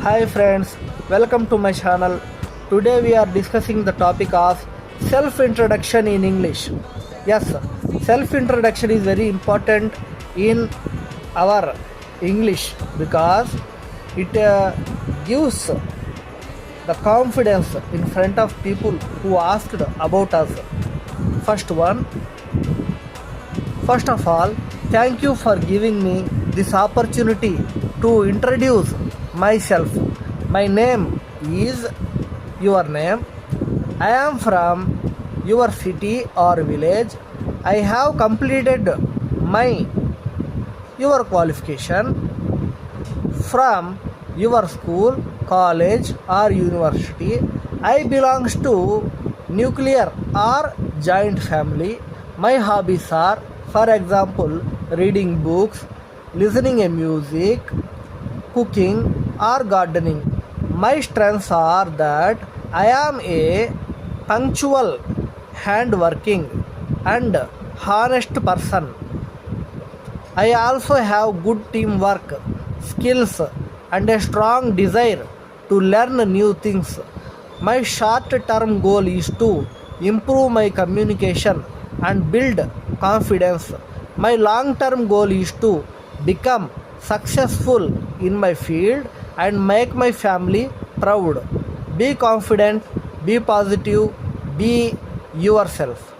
Hi friends, welcome to my channel. Today we are discussing the topic of self-introduction in English. Yes, self-introduction is very important in our English because it gives the confidence in front of people who asked about us. First one, first of all, thank you for giving me this opportunity to introduce myself. My name is your name. I am from your city or village. I have completed my your qualification from your school, college or university. I belongs to nuclear or joint family. My hobbies are, for example, reading books, listening a music, cooking or gardening. My strengths are that I am a punctual, hardworking and honest person. I also have good teamwork skills and a strong desire to learn new things. My short term goal is to improve my communication and build confidence. My long term goal is to become successful in my field and make my family proud. Be confident, be positive, be yourself.